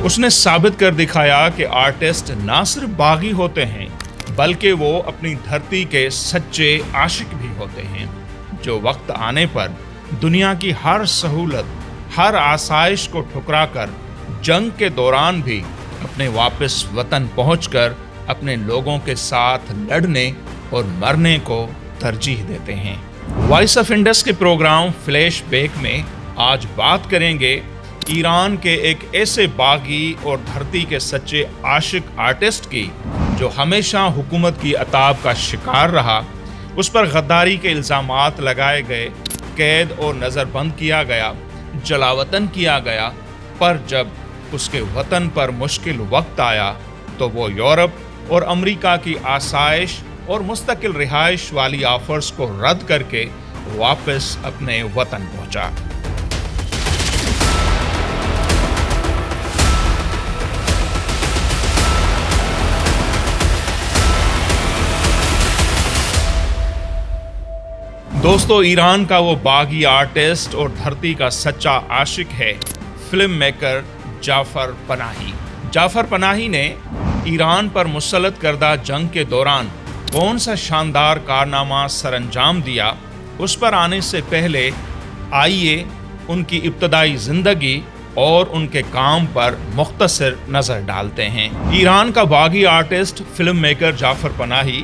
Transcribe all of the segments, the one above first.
اس نے ثابت کر دکھایا کہ آرٹسٹ نہ صرف باغی ہوتے ہیں بلکہ وہ اپنی دھرتی کے سچے عاشق بھی ہوتے ہیں، جو وقت آنے پر دنیا کی ہر سہولت، ہر آسائش کو ٹھکرا کر جنگ کے دوران بھی اپنے واپس وطن پہنچ کر اپنے لوگوں کے ساتھ لڑنے اور مرنے کو ترجیح دیتے ہیں۔ وائس آف انڈس کے پروگرام فلیش بیک میں آج بات کریں گے ایران کے ایک ایسے باغی اور دھرتی کے سچے عاشق آرٹسٹ کی جو ہمیشہ حکومت کی عتاب کا شکار رہا، اس پر غداری کے الزامات لگائے گئے، قید اور نظر بند کیا گیا، جلاوطن کیا گیا، پر جب اس کے وطن پر مشکل وقت آیا تو وہ یورپ اور امریکہ کی آسائش اور مستقل رہائش والی آفرز کو رد کر کے واپس اپنے وطن پہنچا۔ دوستو، ایران کا وہ باغی آرٹسٹ اور دھرتی کا سچا عاشق ہے فلم میکر جعفر پناہی۔ جعفر پناہی نے ایران پر مسلط کردہ جنگ کے دوران کون سا شاندار کارنامہ سر انجام دیا، اس پر آنے سے پہلے آئیے ان کی ابتدائی زندگی اور ان کے کام پر مختصر نظر ڈالتے ہیں۔ ایران کا باغی آرٹسٹ فلم میکر جعفر پناہی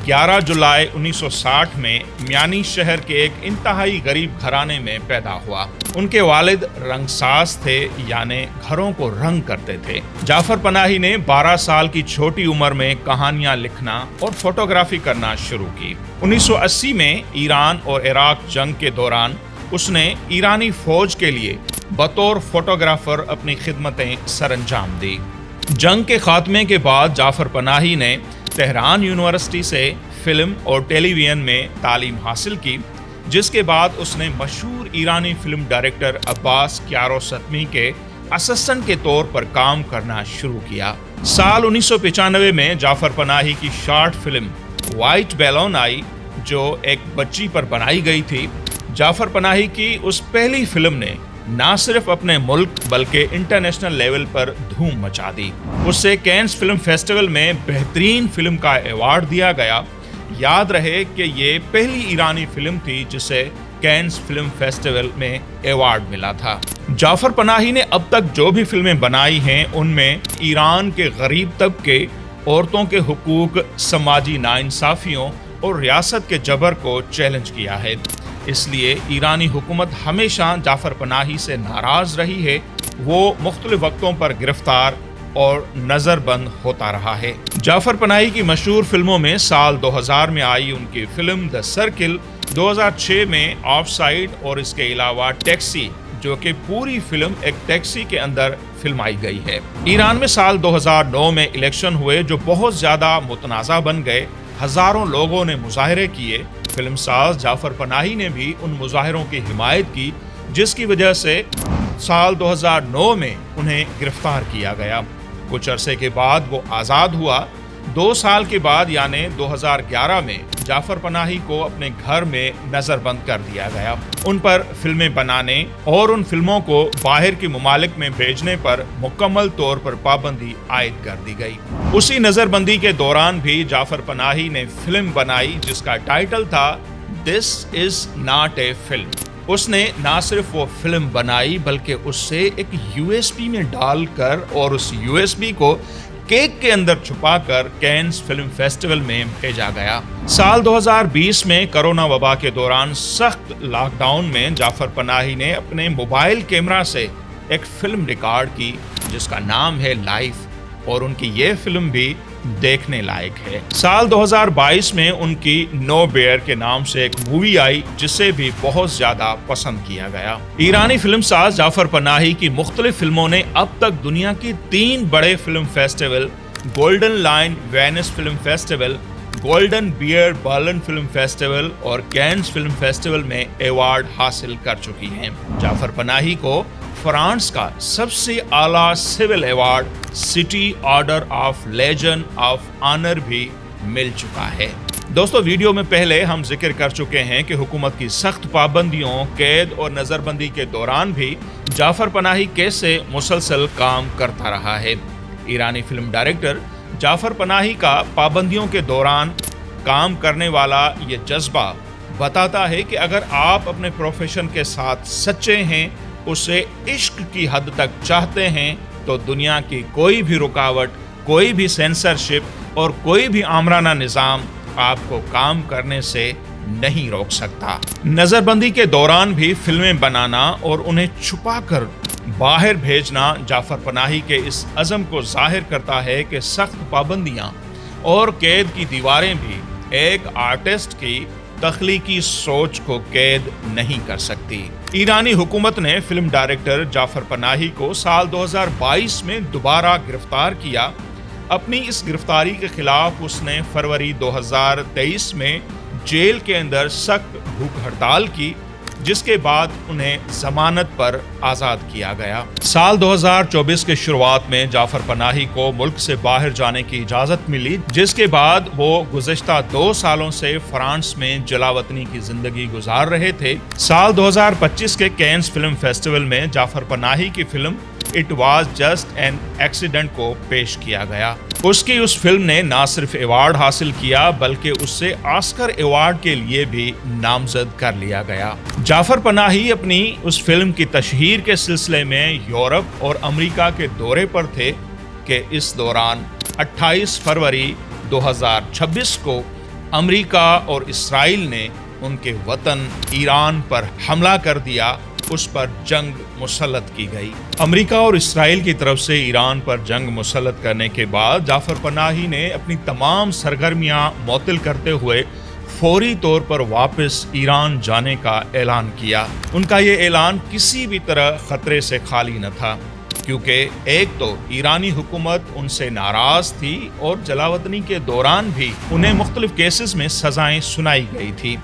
11 جولائی 1960 میں میانی شہر کے ایک انتہائی غریب گھرانے میں پیدا ہوا۔ ان کے والد رنگ ساز تھے، یعنی گھروں کو رنگ کرتے تھے۔ جعفر پناہی نے 12 سال کی چھوٹی عمر میں کہانیاں لکھنا اور فوٹوگرافی کرنا شروع کی۔ 1980 میں ایران اور عراق جنگ کے دوران اس نے ایرانی فوج کے لیے بطور فوٹوگرافر اپنی خدمتیں سر انجام دی۔ جنگ کے خاتمے کے بعد جعفر پناہی نے تہران یونیورسٹی سے فلم اور ٹیلی ویژن میں تعلیم حاصل کی، جس کے بعد اس نے مشہور ایرانی فلم ڈائریکٹر عباس کیارستمی کے اسسٹنٹ کے طور پر کام کرنا شروع کیا۔ سال 1995 میں جعفر پناہی کی شارٹ فلم وائٹ بیلون آئی، جو ایک بچی پر بنائی گئی تھی۔ جعفر پناہی کی اس پہلی فلم نے نہ صرف اپنے ملک بلکہ انٹرنیشنل لیول پر دھوم مچا دی۔ اسے کینز فلم فیسٹیول میں بہترین فلم کا ایوارڈ دیا گیا۔ یاد رہے کہ یہ پہلی ایرانی فلم تھی جسے کینز فلم فیسٹیول میں ایوارڈ ملا تھا۔ جعفر پناہی نے اب تک جو بھی فلمیں بنائی ہیں ان میں ایران کے غریب طبقے، عورتوں کے حقوق، سماجی ناانصافیوں اور ریاست کے جبر کو چیلنج کیا ہے۔ اس لیے ایرانی حکومت ہمیشہ جعفر پناہی سے ناراض رہی ہے۔ وہ مختلف وقتوں پر گرفتار اور نظر بند ہوتا رہا ہے۔ جعفر پناہی کی مشہور فلموں میں سال 2000 میں آئی ان کی فلم دی سرکل، 2006 میں آف سائیڈ اور اس کے علاوہ ٹیکسی، جو کہ پوری فلم ایک ٹیکسی کے اندر فلمائی گئی ہے۔ ایران میں سال 2009 میں الیکشن ہوئے جو بہت زیادہ متنازع بن گئے، ہزاروں لوگوں نے مظاہرے کیے۔ فلم ساز جعفر پناہی نے بھی ان مظاہروں کی حمایت کی، جس کی وجہ سے سال 2009 میں انہیں گرفتار کیا گیا۔ کچھ عرصے کے بعد وہ آزاد ہوا۔ 2 سال کے بعد یعنی 2011 میں جعفر پناہی کو اپنے گھر میں نظر بند کر دیا گیا۔ ان پر فلمیں بنانے اور ان فلموں کو باہر کے ممالک میں بھیجنے پر مکمل طور پر پابندی عائد کر دی گئی۔ اسی نظر بندی کے دوران بھی جعفر پناہی نے فلم بنائی جس کا ٹائٹل تھا دس از ناٹ اے فلم۔ اس نے نہ صرف وہ فلم بنائی بلکہ اس سے ایک USB میں ڈال کر اور اس USB کو کیک کے اندر چھپا کر کینز فلم فیسٹیول میں بھیجا گیا۔ سال 2020 میں کرونا وبا کے دوران سخت لاک ڈاؤن میں جعفر پناہی نے اپنے موبائل کیمرہ سے ایک فلم ریکارڈ کی جس کا نام ہے لائف، اور ان کی یہ فلم بھی دیکھنے لائق ہے۔ سال 2022 میں ان کی نو بیئر کے نام سے ایک مووی آئی جسے بھی بہت زیادہ پسند کیا گیا۔ ایرانی فلم ساز جعفر پناہی کی مختلف فلموں نے اب تک دنیا کی 3 بڑے film festival, golden lion Venice film festival, golden bear Berlin film festival اور کینز فلم فیسٹیول میں ایوارڈ حاصل کر چکی ہیں۔ جعفر پناہی کو فرانس کا سب سے اعلیٰ civil award city order of legion of honour بھی مل چکا ہے۔ دوستو ویڈیو میں پہلے ہم ذکر کر چکے ہیں کہ حکومت کی سخت پابندیوں، قید اور نظر بندی کے دوران بھی جعفر پناہی کیسے مسلسل کام کرتا رہا ہے۔ ایرانی فلم ڈائریکٹر جعفر پناہی کا پابندیوں کے دوران کام کرنے والا یہ جذبہ بتاتا ہے کہ اگر آپ اپنے پروفیشن کے ساتھ سچے ہیں، اسے عشق کی حد تک چاہتے ہیں، تو دنیا کی کوئی بھی رکاوٹ، کوئی بھی سینسرشپ اور کوئی بھی آمرانہ نظام آپ کو کام کرنے سے نہیں روک سکتا۔ نظر بندی کے دوران بھی فلمیں بنانا اور انہیں چھپا کر باہر بھیجنا جعفر پناہی کے اس عزم کو ظاہر کرتا ہے کہ سخت پابندیاں اور قید کی دیواریں بھی ایک آرٹسٹ کی تخلیقی سوچ کو قید نہیں کر سکتی۔ ایرانی حکومت نے فلم ڈائریکٹر جعفر پناہی کو سال 2022 میں دوبارہ گرفتار کیا۔ اپنی اس گرفتاری کے خلاف اس نے فروری 2023 میں جیل کے اندر سخت بھوک ہڑتال کی، جس کے بعد انہیں ضمانت پر آزاد کیا گیا۔ سال 2024 کے شروعات میں جعفر پناہی کو ملک سے باہر جانے کی اجازت ملی، جس کے بعد وہ گزشتہ 2 سالوں سے فرانس میں جلاوطنی کی زندگی گزار رہے تھے۔ سال 2025 کے کینز فلم فیسٹیول میں جعفر پناہی کی film it was just an accident کو پیش کیا گیا۔ اس کی اس فلم نے نہ صرف ایوارڈ حاصل کیا بلکہ اس سے آسکر ایوارڈ کے لیے بھی نامزد کر لیا گیا۔ جعفر پناہی اپنی اس فلم کی تشہیر کے سلسلے میں یورپ اور امریکہ کے دورے پر تھے کہ اس دوران 28 فروری 2026 کو امریکہ اور اسرائیل نے ان کے وطن ایران پر حملہ کر دیا، اس پر جنگ مسلط کی گئی۔ امریکہ اور اسرائیل کی طرف سے ایران پر جنگ مسلط کرنے کے بعد جعفر پناہی نے اپنی تمام سرگرمیاں معطل کرتے ہوئے فوری طور پر واپس ایران جانے کا اعلان کیا۔ ان کا یہ اعلان کسی بھی طرح خطرے سے خالی نہ تھا، کیونکہ ایک تو ایرانی حکومت ان سے ناراض تھی اور جلاوطنی کے دوران بھی انہیں مختلف کیسز میں سزائیں سنائی گئی تھی،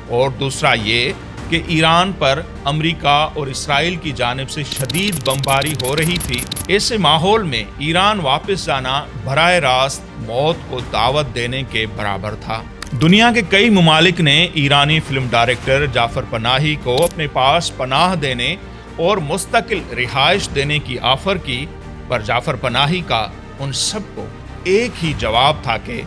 اور دوسرا یہ کہ ایران پر امریکہ اور اسرائیل کی جانب سے شدید بمباری ہو رہی تھی۔ ایسے ماحول میں ایران واپس جانا براہ راست موت کو دعوت دینے کے برابر تھا۔ دنیا کے کئی ممالک نے ایرانی فلم ڈائریکٹر جعفر پناہی کو اپنے پاس پناہ دینے اور مستقل رہائش دینے کی آفر کی، پر جعفر پناہی کا ان سب کو ایک ہی جواب تھا کہ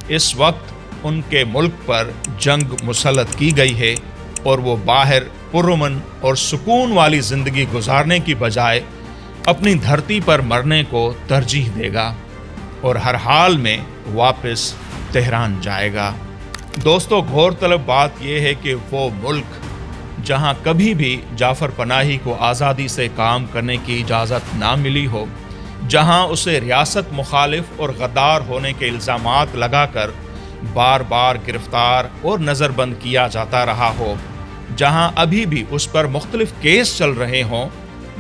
اس وقت ان کے ملک پر جنگ مسلط کی گئی ہے اور وہ باہر پرامن اور سکون والی زندگی گزارنے کی بجائے اپنی دھرتی پر مرنے کو ترجیح دے گا اور ہر حال میں واپس تہران جائے گا۔ دوستو، غور طلب بات یہ ہے کہ وہ ملک جہاں کبھی بھی جعفر پناہی کو آزادی سے کام کرنے کی اجازت نہ ملی ہو، جہاں اسے ریاست مخالف اور غدار ہونے کے الزامات لگا کر بار بار گرفتار اور نظر بند کیا جاتا رہا ہو، جہاں ابھی بھی اس پر مختلف کیس چل رہے ہوں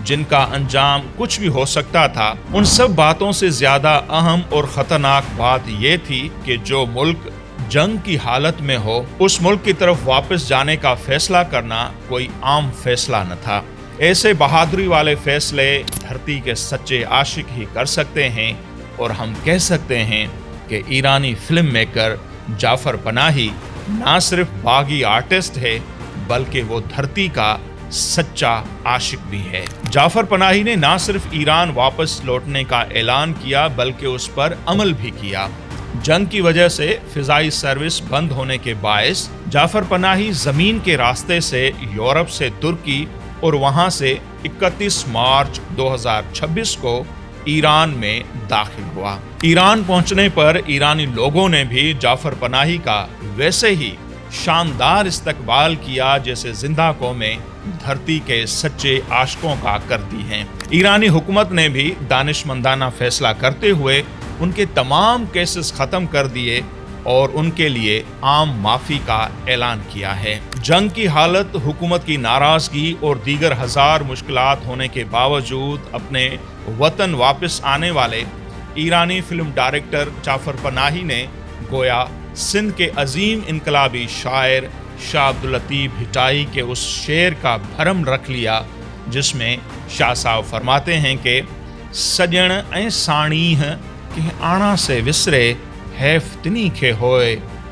جن کا انجام کچھ بھی ہو سکتا تھا، ان سب باتوں سے زیادہ اہم اور خطرناک بات یہ تھی کہ جو ملک جنگ کی حالت میں ہو، اس ملک کی طرف واپس جانے کا فیصلہ کرنا کوئی عام فیصلہ نہ تھا۔ ایسے بہادری والے فیصلے دھرتی کے سچے عاشق ہی کر سکتے ہیں، اور ہم کہہ سکتے ہیں کہ ایرانی فلم میکر جعفر پناہی نہ صرف باغی آرٹسٹ ہے بلکہ وہ دھرتی کا سچا عاشق بھی ہے۔ جعفر پناہی نے نہ صرف ایران واپس لوٹنے کا اعلان کیا بلکہ اس پر عمل بھی کیا۔ جنگ کی وجہ سے فضائی سروس بند ہونے کے باعث جعفر پناہی زمین کے راستے سے یورپ سے ترکی اور وہاں سے 31 مارچ 2026 کو ایران میں داخل ہوا۔ ایران پہنچنے پر ایرانی لوگوں نے بھی جعفر پناہی کا ویسے ہی شاندار استقبال کیا جیسے زندہ قومیں دھرتی کے سچے عاشقوں کا کرتی ہیں۔ ایرانی حکومت نے بھی دانشمندانہ فیصلہ کرتے ہوئے ان کے تمام کیسز ختم کر دیے اور ان کے لیے عام معافی کا اعلان کیا ہے۔ جنگ کی حالت، حکومت کی ناراضگی اور دیگر ہزار مشکلات ہونے کے باوجود اپنے وطن واپس آنے والے ایرانی فلم ڈائریکٹر جعفر پناہی نے گویا سندھ کے عظیم انقلابی شاعر شاہ عبداللطیف بھٹائی کے اس شعر کا بھرم رکھ لیا جس میں شاہ صاحب فرماتے ہیں کہ سجن اے ساڑیہ کہ آنا سے وسرے حیف تنی کے ہوئے